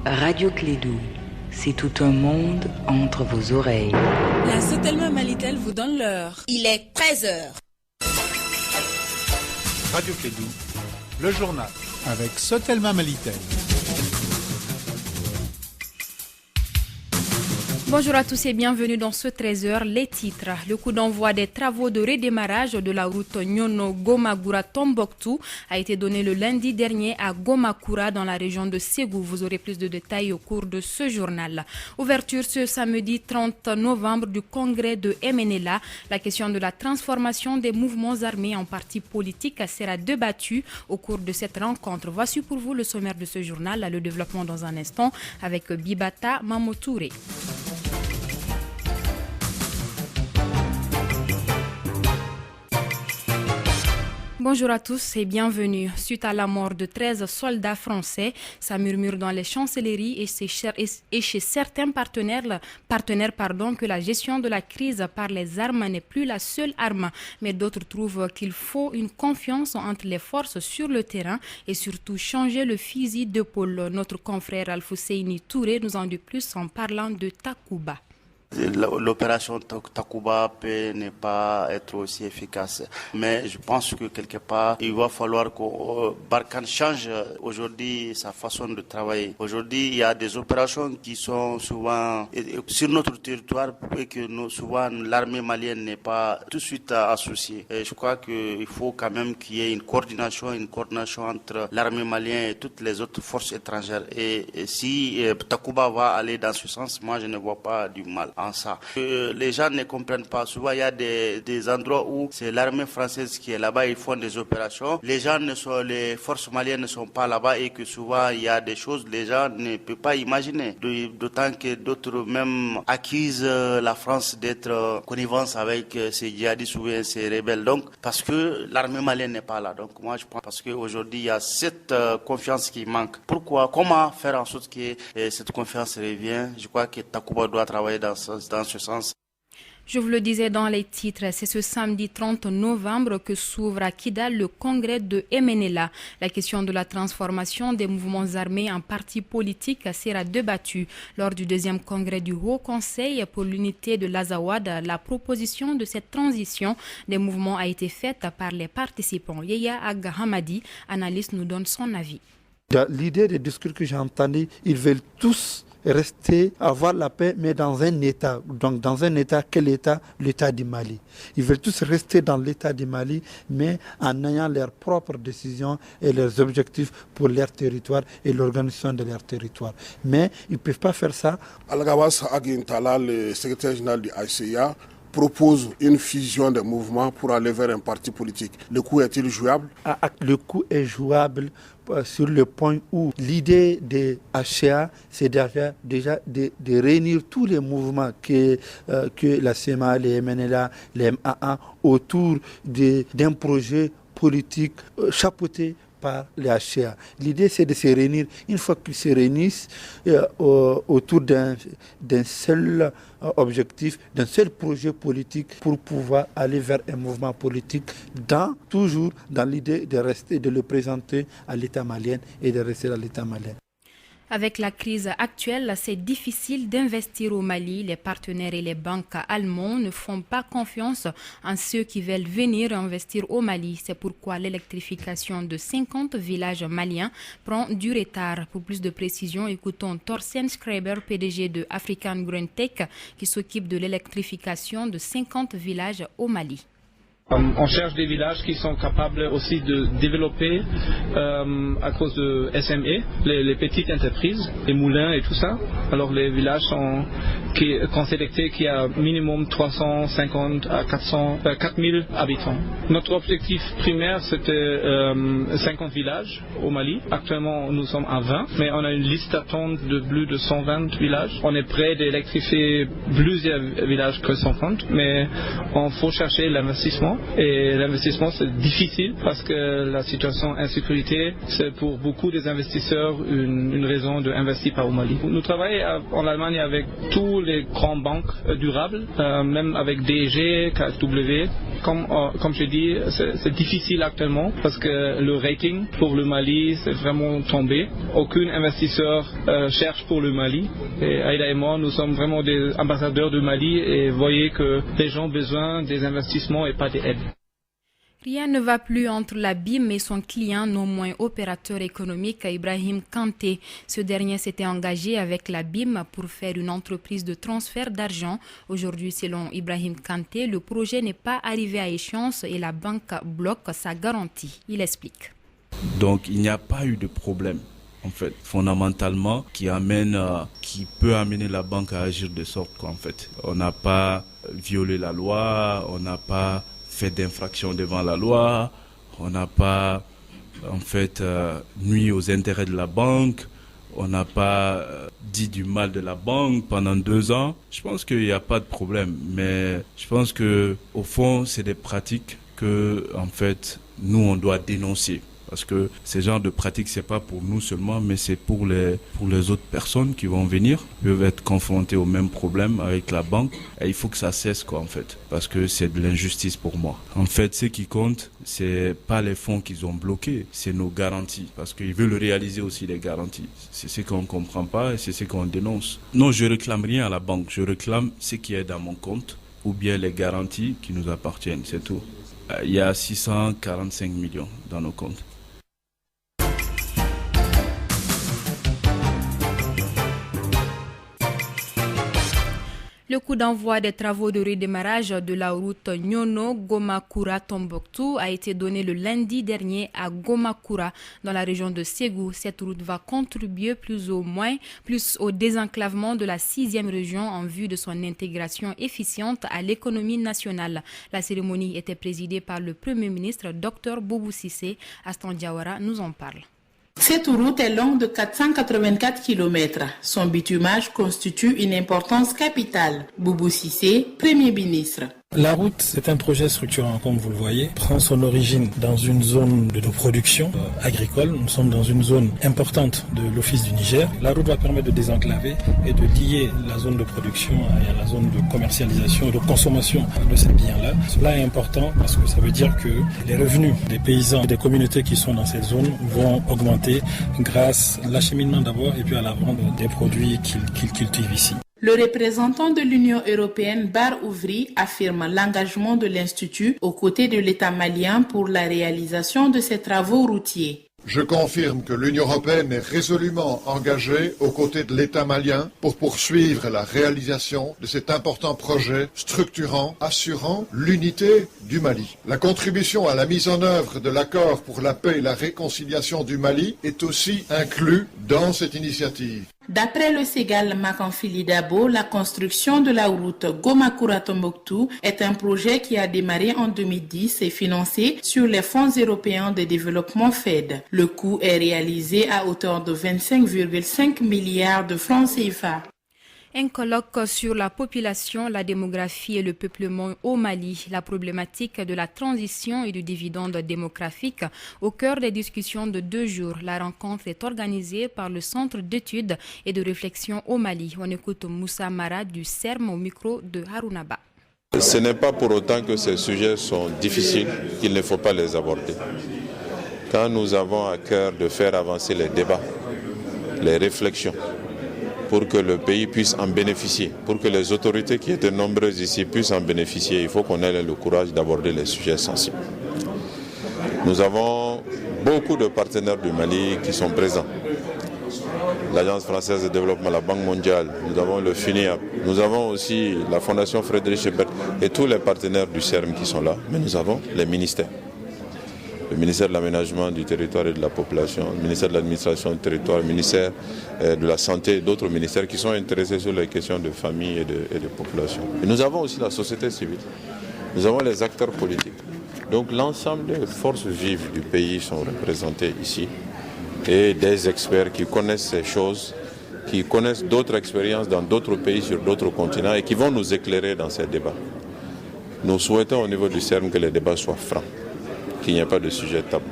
Radio Clédou, c'est tout un monde entre vos oreilles. La Sotelma Malitel vous donne l'heure. Il est 13h. Radio Clédou, le journal avec Sotelma Malitel. Bonjour à tous et bienvenue dans ce 13h. Les titres. Le coup d'envoi des travaux de redémarrage de la route Nyono-Gomagura-Tombouctou a été donné le lundi dernier à Gomakura dans la région de Ségou. Vous aurez plus de détails au cours de ce journal. Ouverture ce samedi 30 novembre du congrès de MNLA. La question de la transformation des mouvements armés en partis politiques sera débattue au cours de cette rencontre. Voici pour vous le sommaire de ce journal. Le développement dans un instant avec Bibata Mamotouré. Bonjour à tous et bienvenue. Suite à la mort de 13 soldats français, ça murmure dans les chancelleries et chez certains partenaires que la gestion de la crise par les armes n'est plus la seule arme. Mais d'autres trouvent qu'il faut une confiance entre les forces sur le terrain et surtout changer le fusil d'épaule. Notre confrère Alfousseini Touré nous en dit plus en parlant de Takuba. L'opération Takuba peut ne pas être aussi efficace. Mais je pense que quelque part, il va falloir que Barkhane change aujourd'hui sa façon de travailler. Aujourd'hui, il y a des opérations qui sont souvent sur notre territoire et que souvent l'armée malienne n'est pas tout de suite associée. Et je crois qu'il faut quand même qu'il y ait une coordination entre l'armée malienne et toutes les autres forces étrangères. Et si Takuba va aller dans ce sens, moi je ne vois pas du mal en ça. Les gens ne comprennent pas. Souvent, il y a des endroits où c'est l'armée française qui est là-bas, ils font des opérations. Les forces maliennes ne sont pas là-bas et que souvent, il y a des choses que les gens ne peuvent pas imaginer. D'autant que d'autres même accusent la France d'être connivence avec ces djihadistes ou ces rebelles. Donc, parce que l'armée malienne n'est pas là. Donc, moi, je pense parce qu'aujourd'hui, il y a cette confiance qui manque. Pourquoi? Comment faire en sorte que cette confiance revienne? Je crois que Takuba doit travailler dans ce sens. Je vous le disais dans les titres, c'est ce samedi 30 novembre que s'ouvre à Kidal le congrès de MNLA. La question de la transformation des mouvements armés en partis politiques sera débattue. Lors du deuxième congrès du Haut Conseil pour l'unité de l'Azawad, la proposition de cette transition des mouvements a été faite par les participants. Yeya Aga Hamadi, analyste, nous donne son avis. L'idée des discours que j'ai entendus, ils veulent tous rester, avoir la paix, mais dans un État. Donc dans un État, quel État? L'État du Mali. Ils veulent tous rester dans l'État du Mali, mais en ayant leurs propres décisions et leurs objectifs pour leur territoire et l'organisation de leur territoire. Mais ils ne peuvent pas faire ça. Al-Gawas Aguintala, le secrétaire général du ICIA, propose une fusion des mouvements pour aller vers un parti politique. Le coup est-il jouable? Le coup est jouable sur le point où l'idée de HCA, c'est déjà de réunir tous les mouvements que la CMA, les MNLA, les MAA autour d'un projet politique chapeauté par les HCA. L'idée, c'est de se réunir. Une fois qu'ils se réunissent autour d'un seul objectif, d'un seul projet politique pour pouvoir aller vers un mouvement politique toujours dans l'idée de rester, de le présenter à l'État malien et de rester à l'État malien. Avec la crise actuelle, c'est difficile d'investir au Mali. Les partenaires et les banques allemands ne font pas confiance en ceux qui veulent venir investir au Mali. C'est pourquoi l'électrification de 50 villages maliens prend du retard. Pour plus de précisions, écoutons Thorsten Schreiber, PDG de African Green Tech, qui s'occupe de l'électrification de 50 villages au Mali. On cherche des villages qui sont capables aussi de développer à cause de SME, les petites entreprises, les moulins et tout ça. Alors les villages sont sélectés qui a minimum 350 à 4000 habitants. Notre objectif primaire c'était 50 villages au Mali. Actuellement nous sommes à 20, mais on a une liste d'attente de plus de 120 villages. On est prêt d'électrifier plusieurs villages que 130, mais on faut chercher l'investissement. Et l'investissement c'est difficile parce que la situation insécurité c'est pour beaucoup des investisseurs une raison d'investir par au Mali. Nous travaillons en Allemagne avec tous surtout les grandes banques durables, même avec DG, KfW. Comme je dis, c'est difficile actuellement parce que le rating pour le Mali c'est vraiment tombé. Aucun investisseur cherche pour le Mali. Et Aïda et moi, nous sommes vraiment des ambassadeurs du Mali et voyez que les gens ont besoin des investissements et pas des aides. Rien ne va plus entre la BIM et son client, non moins opérateur économique, Ibrahim Kanté. Ce dernier s'était engagé avec la BIM pour faire une entreprise de transfert d'argent. Aujourd'hui, selon Ibrahim Kanté, le projet n'est pas arrivé à échéance et la banque bloque sa garantie. Il explique. Donc, il n'y a pas eu de problème, en fait, fondamentalement, qui peut amener la banque à agir de sorte qu'en fait, on n'a pas violé la loi, on n'a pas fait d'infraction devant la loi, on n'a pas nuit aux intérêts de la banque, on n'a pas dit du mal de la banque pendant 2 ans. Je pense qu'il n'y a pas de problème, mais je pense que au fond c'est des pratiques que en fait nous on doit dénoncer. Parce que ces genres de pratiques, c'est pas pour nous seulement, mais c'est pour les autres personnes qui vont venir, peuvent être confrontées au même problème avec la banque. Et il faut que ça cesse, en fait. Parce que c'est de l'injustice pour moi. En fait, ce qui compte, c'est pas les fonds qu'ils ont bloqués, c'est nos garanties. Parce qu'ils veulent réaliser aussi les garanties. C'est ce qu'on comprend pas et c'est ce qu'on dénonce. Non, je réclame rien à la banque. Je réclame ce qui est dans mon compte ou bien les garanties qui nous appartiennent, c'est tout. Il y a 645 millions dans nos comptes. Le coup d'envoi des travaux de redémarrage de la route Nyono-Gomakura-Tombouctou a été donné le lundi dernier à Gomakura, dans la région de Ségou. Cette route va contribuer plus au désenclavement de la 6e région en vue de son intégration efficiente à l'économie nationale. La cérémonie était présidée par le Premier ministre Dr Boubou Cissé. Astan Diawara nous en parle. Cette route est longue de 484 km. Son bitumage constitue une importance capitale. Boubou Cissé, Premier ministre. La route, c'est un projet structurant, comme vous le voyez, prend son origine dans une zone de production agricole. Nous sommes dans une zone importante de l'Office du Niger. La route va permettre de désenclaver et de lier la zone de production à la zone de commercialisation et de consommation de ces biens-là. Cela est important parce que ça veut dire que les revenus des paysans et des communautés qui sont dans cette zone vont augmenter grâce à l'acheminement d'abord et puis à la vente des produits qu'ils cultivent ici. Le représentant de l'Union européenne, Bar Ouvri, affirme l'engagement de l'Institut aux côtés de l'État malien pour la réalisation de ces travaux routiers. Je confirme que l'Union européenne est résolument engagée aux côtés de l'État malien pour poursuivre la réalisation de cet important projet structurant, assurant l'unité du Mali. La contribution à la mise en œuvre de l'accord pour la paix et la réconciliation du Mali est aussi inclue dans cette initiative. D'après le Ségal Makanfili Dabo, la construction de la route Gomakura-Tombouctou est un projet qui a démarré en 2010 et financé sur les fonds européens de développement FED. Le coût est réalisé à hauteur de 25,5 milliards de francs CFA. Un colloque sur la population, la démographie et le peuplement au Mali, la problématique de la transition et du dividende démographique au cœur des discussions de 2 jours. La rencontre est organisée par le Centre d'études et de réflexion au Mali. On écoute Moussa Mara du CERM au micro de Harounaba. Ce n'est pas pour autant que ces sujets sont difficiles qu'il ne faut pas les aborder. Quand nous avons à cœur de faire avancer les débats, les réflexions, pour que le pays puisse en bénéficier, pour que les autorités qui étaient nombreuses ici puissent en bénéficier, il faut qu'on ait le courage d'aborder les sujets sensibles. Nous avons beaucoup de partenaires du Mali qui sont présents. L'Agence française de développement, la Banque mondiale, nous avons le FINIAP, nous avons aussi la Fondation Frédéric Ebert et tous les partenaires du CERM qui sont là, mais nous avons les ministères. Le ministère de l'aménagement du territoire et de la population, le ministère de l'administration du territoire, le ministère de la santé et d'autres ministères qui sont intéressés sur les questions de famille et de population. Et nous avons aussi la société civile, nous avons les acteurs politiques. Donc l'ensemble des forces vives du pays sont représentées ici et des experts qui connaissent ces choses, qui connaissent d'autres expériences dans d'autres pays, sur d'autres continents et qui vont nous éclairer dans ces débats. Nous souhaitons au niveau du CERM que les débats soient francs, qu'il n'y ait pas de sujet tabou.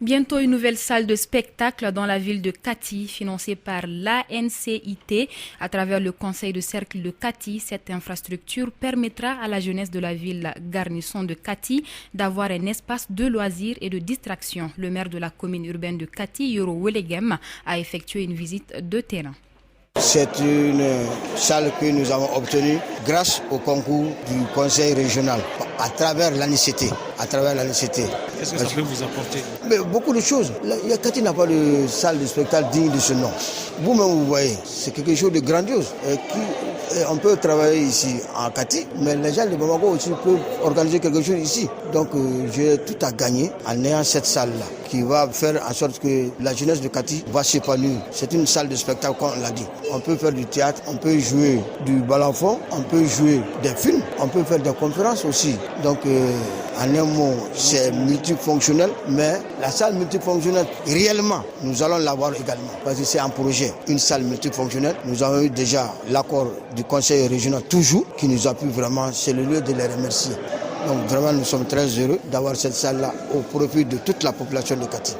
Bientôt une nouvelle salle de spectacle dans la ville de Kati, financée par l'ANCIT. À travers le conseil de cercle de Kati, cette infrastructure permettra à la jeunesse de la ville garnison de Kati d'avoir un espace de loisirs et de distraction. Le maire de la commune urbaine de Kati, Yoro Welegem, a effectué une visite de terrain. C'est une salle que nous avons obtenue grâce au concours du conseil régional à travers l'ANCT. Qu'est-ce que ça peut vous apporter? Beaucoup de choses. Kati n'a pas de salle de spectacle digne de ce nom. Vous-même, vous voyez, c'est quelque chose de grandiose. On peut travailler ici en Kati, mais les gens de Bamako aussi peuvent organiser quelque chose ici. Donc j'ai tout à gagner en ayant cette salle-là qui va faire en sorte que la jeunesse de Kati va s'épanouir. C'est une salle de spectacle, comme on l'a dit. On peut faire du théâtre, on peut jouer du ballon-fond, on peut jouer des films, on peut faire des conférences aussi. Donc en un mot, c'est multifonctionnel, mais la salle multifonctionnelle, réellement, nous allons l'avoir également. Parce que c'est un projet, une salle multifonctionnelle. Nous avons eu déjà l'accord du conseil régional toujours, qui nous appuie vraiment. C'est le lieu de les remercier. Donc vraiment, nous sommes très heureux d'avoir cette salle-là au profit de toute la population de Kati.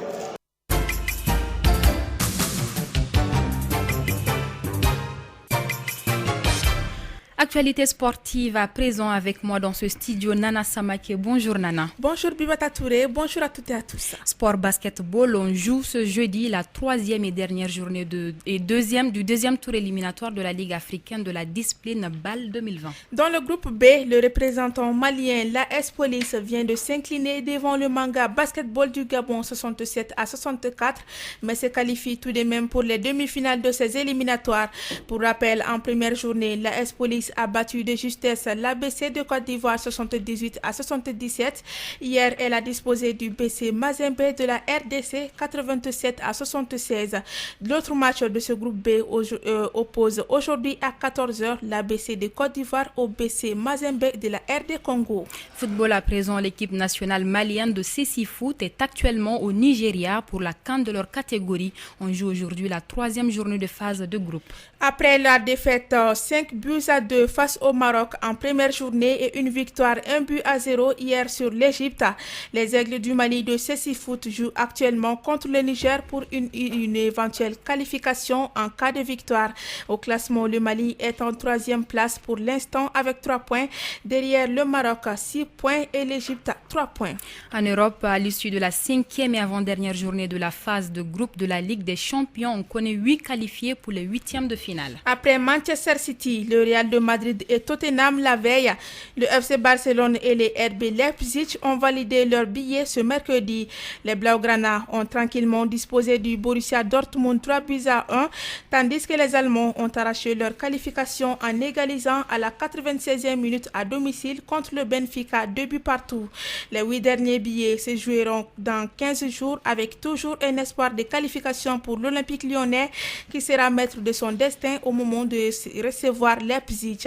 Actualité sportive à présent avec moi dans ce studio, Nana Samake. Bonjour Nana. Bonjour Bibata Touré, bonjour à toutes et à tous. Sport basketball, on joue ce jeudi la troisième et dernière journée du deuxième tour éliminatoire de la Ligue africaine de la discipline BAL 2020. Dans le groupe B, le représentant malien, l'AS Police, vient de s'incliner devant le Manga Basketball du Gabon 67-64, mais se qualifie tout de même pour les demi-finales de ces éliminatoires. Pour rappel, en première journée, l'AS Police a battu de justesse l'ABC de Côte d'Ivoire 78-77. Hier, elle a disposé du BC Mazembe de la RDC 87-76. L'autre match de ce groupe B oppose aujourd'hui à 14h l'ABC de Côte d'Ivoire au BC Mazembe de la RD Congo. Football à présent, l'équipe nationale malienne de Sessi Foot est actuellement au Nigeria pour la CAN de leur catégorie. On joue aujourd'hui la troisième journée de phase de groupe. Après la défaite 5-2 face au Maroc en première journée et une victoire 1-0 hier sur l'Égypte, les Aigles du Mali de Sessi Foot jouent actuellement contre le Niger pour une éventuelle qualification en cas de victoire. Au classement, le Mali est en troisième place pour l'instant avec 3 points. Derrière le Maroc, 6 points et l'Égypte, 3 points. En Europe, à l'issue de la 5e et avant-dernière journée de la phase de groupe de la Ligue des Champions, on connaît 8 qualifiés pour les 8e de finale. Après Manchester City, le Real de Madrid et Tottenham la veille, le FC Barcelone et les RB Leipzig ont validé leurs billets ce mercredi. Les Blaugrana ont tranquillement disposé du Borussia Dortmund 3-1, tandis que les Allemands ont arraché leur qualification en égalisant à la 96e minute à domicile contre le Benfica 2-2. Les 8 derniers billets se joueront dans 15 jours avec toujours un espoir de qualification pour l'Olympique lyonnais qui sera maître de son destin au moment de recevoir Leipzig.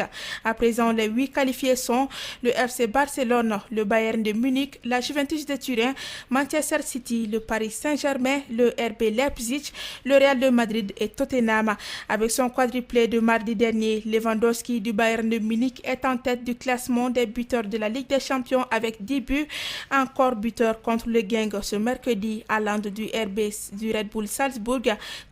À présent, les 8 qualifiés sont le FC Barcelone, le Bayern de Munich, la Juventus de Turin, Manchester City, le Paris Saint-Germain, le RB Leipzig, le Real de Madrid et Tottenham. Avec son quadruplé de mardi dernier, Lewandowski du Bayern de Munich est en tête du classement des buteurs de la Ligue des Champions avec 10 buts. Encore buteur contre le Genk ce mercredi, Haaland du Red Bull Salzbourg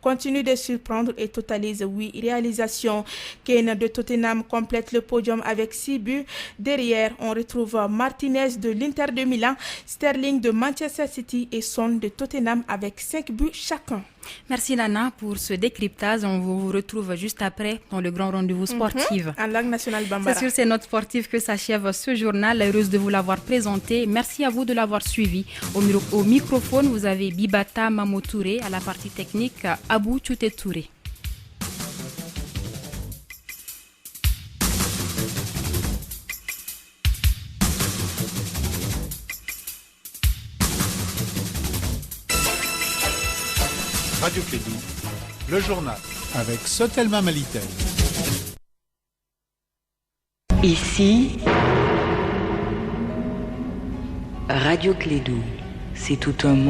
continue de surprendre et totalise 8 réalisations. Kane de Tottenham complète le podium avec 6 buts. Derrière, on retrouve Martinez de l'Inter de Milan, Sterling de Manchester City et Son de Tottenham avec 5 buts chacun. Merci Nana pour ce décryptage. On vous retrouve juste après dans le grand rendez-vous sportif. En langue nationale Bambara. C'est sur ces notes sportives que s'achève ce journal. Heureuse de vous l'avoir présenté. Merci à vous de l'avoir suivi. Au microphone, vous avez Bibata Mamotouré, à la partie technique Abou Tchouté Touré. Radio Clédou, le journal avec Sotelma Malitel. Ici, Radio Clédou, c'est tout un monde.